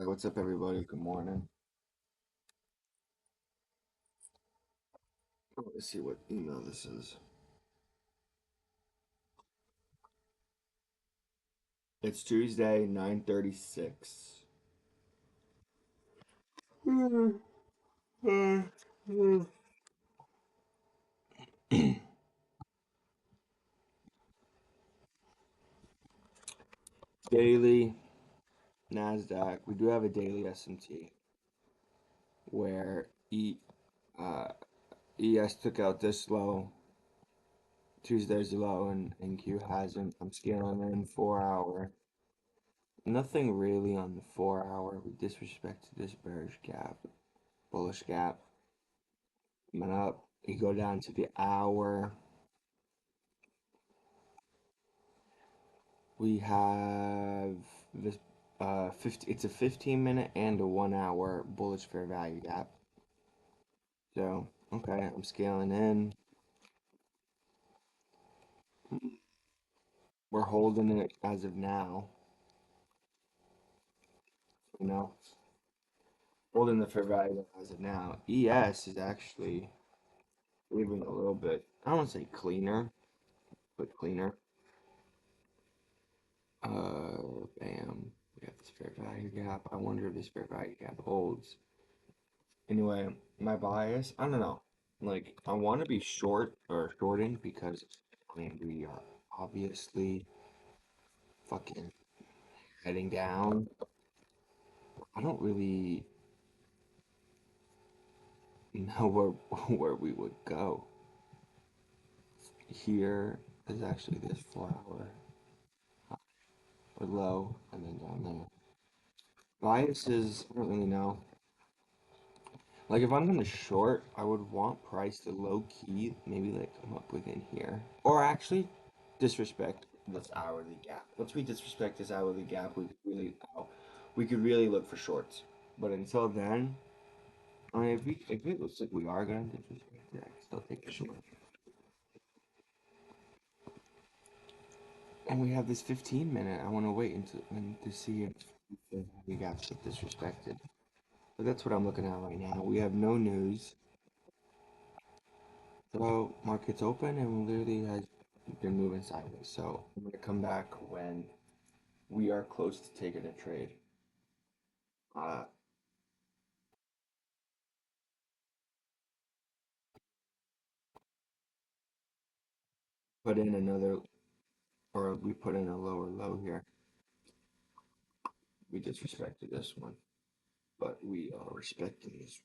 What's up, everybody? Good morning. Let's see what email this is. It's Tuesday, 9:36. Daily Nasdaq. We do have a daily S&T where uh, ES took out this low. Tuesday's low and Q hasn't. I'm scaling in 4 hour. Nothing really on the 4 hour. We disrespected this bearish gap, bullish gap. Went up. You go down to the hour. We have this 50, it's a 15-minute and a 1 hour bullish fair value gap. So, okay, I'm scaling in. We're holding it as of now, you know, holding the fair value as of now. ES is actually even a little bit, I don't want to say cleaner, but cleaner. Bam. We got this fair value gap. I wonder if this fair value gap holds. Anyway, my bias, I don't know. Like, I want to be short or shorting because, I mean, we are obviously fucking heading down. I don't really know where we would go. Here is actually this 4 hour or low, and then down there. Biases, I don't really know. Like, if I'm gonna short, I would want price to low key, maybe like come up within here. Or actually, disrespect this hourly gap. Once we disrespect this hourly gap, we could really look for shorts. But until then, I mean, if it looks like we are gonna disrespect it, I can still take a short. And we have this 15 minute. I want to wait until and to see if the gaps get disrespected. But that's what I'm looking at right now. We have no news. So market's open and literally has been moving sideways. So I'm gonna come back when we are close to taking a trade. Uh, put in another, or we put in a lower low here. We disrespected this one, but we are respecting this.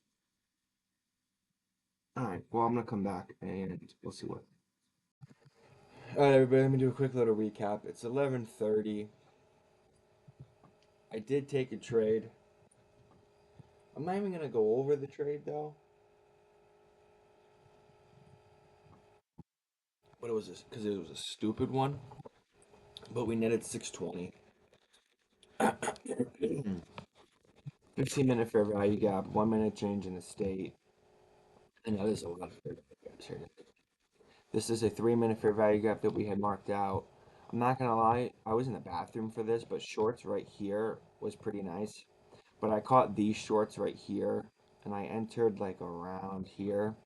All right. Well, I'm gonna come back and we'll see what. All right, everybody. Let me do a quick little recap. It's 11:30. I did take a trade. I'm not even gonna go over the trade though. What was this? Because it was a stupid one. But we netted 620. 15-minute fair value gap, 1 minute change in the state. I know there's a lot of fair value gaps here. This is a 3 minute fair value gap that we had marked out. I'm not gonna lie, I was in the bathroom for this, but shorts right here was pretty nice. But I caught these shorts right here, and I entered like around here,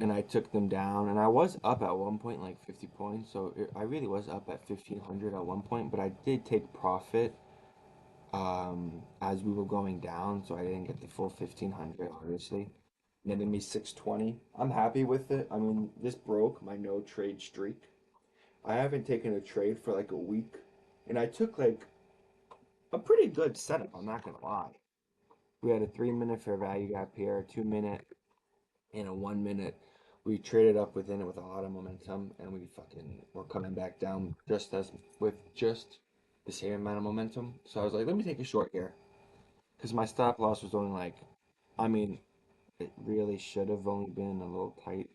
and I took them down, and I was up at one point like 50 points, so I really was up at 1500 at one point, but I did take profit as we were going down, so I didn't get the full 1500 obviously. Netted me 620. I'm happy with it. I mean, this broke my no trade streak. I haven't taken a trade for like a week, and I took like a pretty good setup, I'm not gonna lie. We had a 3 minute fair value gap here, a 2 minute, and a 1 minute. We traded up within it with a lot of momentum, and we fucking were coming back down just as with just the same amount of momentum. So I was like, let me take a short here, because my stop loss was only like, I mean, it really should have only been a little tight.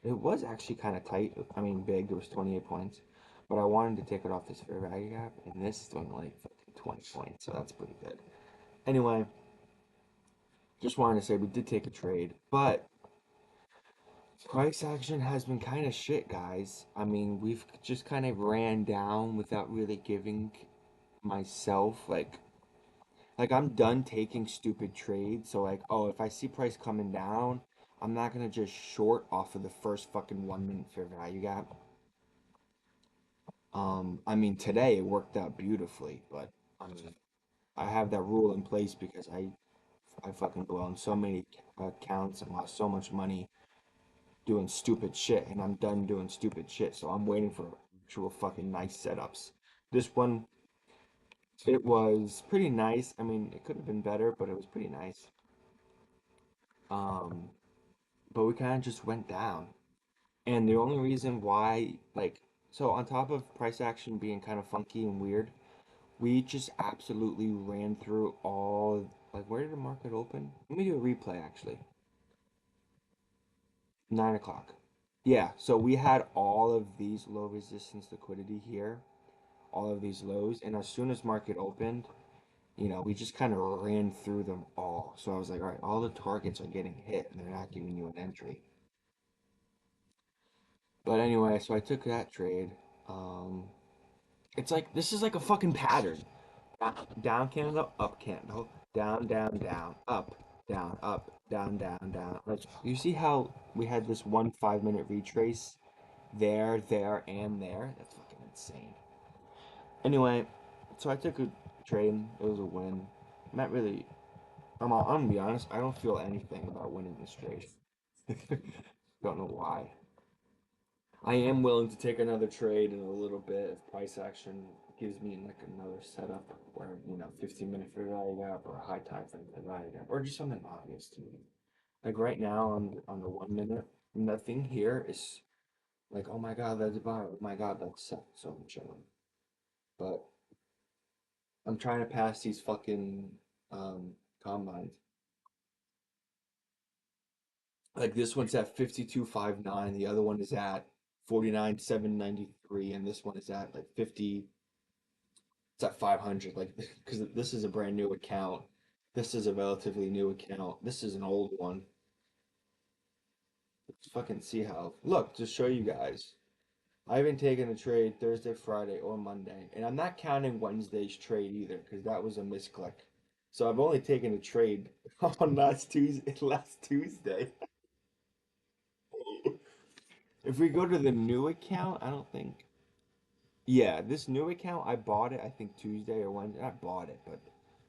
It was actually kind of tight. I mean, big. It was 28 points, but I wanted to take it off this fair value gap, and this is only like fucking 20 points, so that's pretty good. Anyway, just wanted to say we did take a trade, but price action has been kind of shit, guys. I mean, we've just kind of ran down without really giving myself like I'm done taking stupid trades. So like, oh, if I see price coming down, I'm not gonna just short off of the first fucking 1 minute fair value gap. I mean today it worked out beautifully, but I mean I have that rule in place because I fucking blown so many accounts and lost so much money doing stupid shit, and I'm done doing stupid shit. So I'm waiting for actual fucking nice setups. This one, it was pretty nice. I mean, it could have been better, but it was pretty nice. Um, but we kind of just went down. And the only reason why, like, so on top of price action being kind of funky and weird, we just absolutely ran through all, like, where did the market open? Let me do a replay actually. 9 o'clock. Yeah, so we had all of these low resistance liquidity here, all of these lows, and as soon as market opened, we just kind of ran through them all. So I was like, all right, all the targets are getting hit and they're not giving you an entry. But anyway, so I took that trade. Um, it's like this is like a fucking pattern. Down candle, up candle, down, down, down, up, down, down, down. Like you see how we had this one 5 minute retrace there, and there? That's fucking insane. Anyway, so I took a trade. It was a win. Not really. I'm gonna be honest. I don't feel anything about winning this trade. Don't know why. I am willing to take another trade in a little bit if price action gives me like another setup where 15 minute fair value gap or a high time frame fair value gap or just something obvious to me. Like right now on the 1 minute, nothing here is like, oh my god, that's a buy. Oh my god, that's so I'm chilling. But I'm trying to pass these fucking combines. Like this one's at 52.59, the other one is at 49.793, and this one is at like 50, it's at 500. Like, because this is a brand new account. This is a relatively new account. This is an old one. Let's fucking see how. Look, to show you guys. I haven't taken a trade Thursday, Friday, or Monday, and I'm not counting Wednesday's trade either because that was a misclick. So I've only taken a trade on last Tuesday. Last Tuesday. If we go to the new account, I don't think. Yeah, this new account, I bought it, I think Tuesday or Wednesday. I bought it, but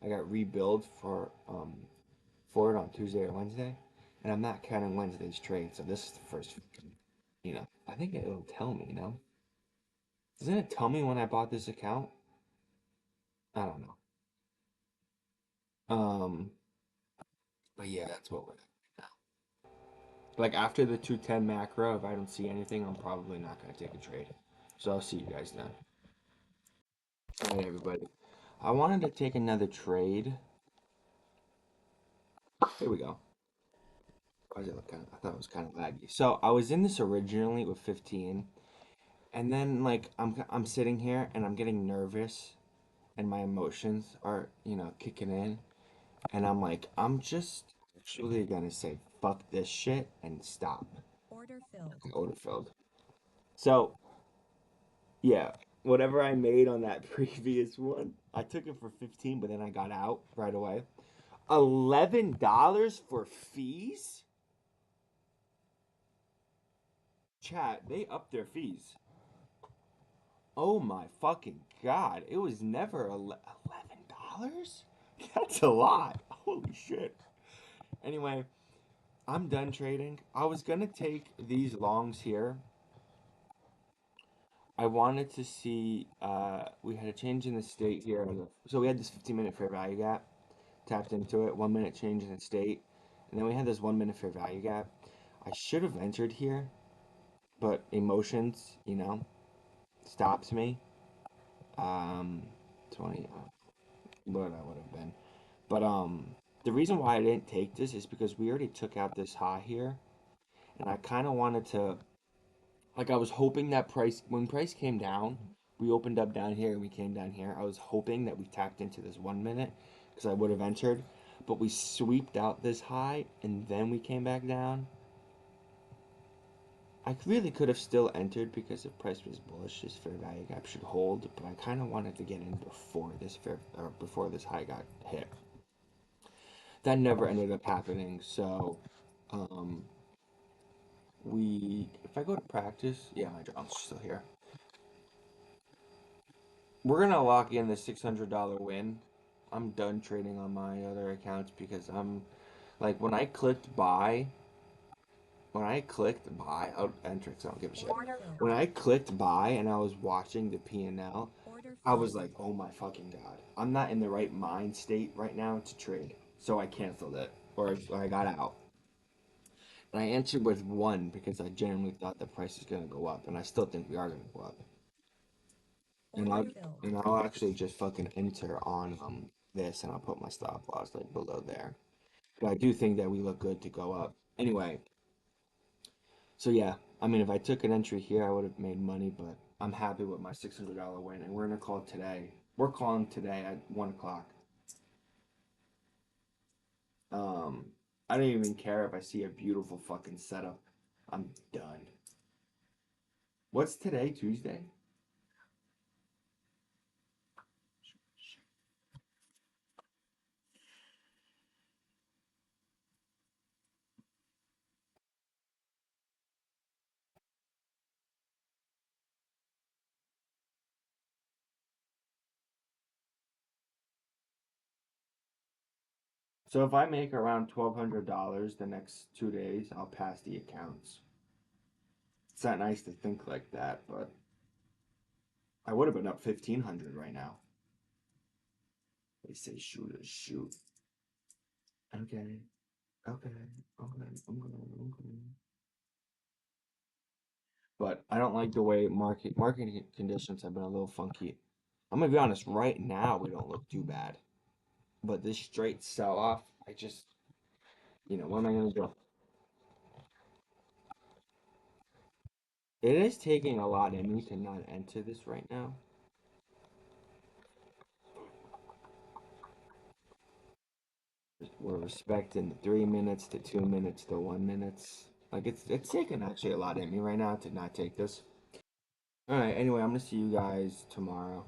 I got rebilled for it on Tuesday or Wednesday. And I'm not counting Wednesday's trade, so this is the first, I think it'll tell me. Doesn't it tell me when I bought this account? I don't know. Um, but yeah, that's what we're at now. Like after the 210 macro, if I don't see anything, I'm probably not gonna take a trade. So I'll see you guys then. All right, everybody. I wanted to take another trade. Here we go. Why does it look kind of, I thought it was kind of laggy. So I was in this originally with 15, and then like I'm sitting here and I'm getting nervous, and my emotions are kicking in, and I'm like I'm just actually gonna say fuck this shit and stop. Order filled. Order filled. So yeah, whatever I made on that previous one, I took it for 15, but then I got out right away. $11 for fees? Chat, they upped their fees. Oh my fucking god. It was never $11? That's a lot. Holy shit. Anyway, I'm done trading. I was gonna take these longs here. I wanted to see we had a change in the state here. So we had this 15-minute fair value gap. Tapped into it, 1 minute change in the state. And then we had this 1 minute fair value gap. I should have entered here, but emotions, stops me. 20, what I would have been. But the reason why I didn't take this is because we already took out this high here, and I kind of wanted to, like, I was hoping that when price came down, we opened up down here and we came down here. I was hoping that we tapped into this 1 minute because I would have entered, but we sweeped out this high and then we came back down. I really could have still entered because if price was bullish, this fair value gap should hold. But I kind of wanted to get in before this fair or before this high got hit. That never ended up happening. So, um, if I go to practice, yeah, my journal's still here. We're gonna lock in the $600 win. I'm done trading on my other accounts because I'm like when I clicked buy, oh, Entrix, I don't give a shit. When I clicked buy and I was watching the P&L, I was like, oh my fucking god, I'm not in the right mind state right now to trade. So I canceled it or I got out. And I answered with one because I genuinely thought the price is gonna go up, and I still think we are gonna go up. And I'll actually just fucking enter on this, and I'll put my stop loss like below there. But I do think that we look good to go up. Anyway, so yeah, I mean, if I took an entry here, I would have made money, but I'm happy with my $600 win, and we're gonna call today. We're calling today at 1 o'clock. Um, I don't even care if I see a beautiful fucking setup. I'm done. What's today? Tuesday? So if I make around $1,200 the next 2 days, I'll pass the accounts. It's not nice to think like that, but I would have been up 1,500 right now. They say shooters shoot. Okay, okay, okay. But I don't like the way market conditions have been a little funky. I'm gonna be honest, right now we don't look too bad. But this straight sell off, I just, what am I gonna do? It is taking a lot in me to not enter this right now. We're respecting the 3 minutes, the 2 minutes, the 1 minutes. Like it's taking actually a lot in me right now to not take this. All right. Anyway, I'm gonna see you guys tomorrow.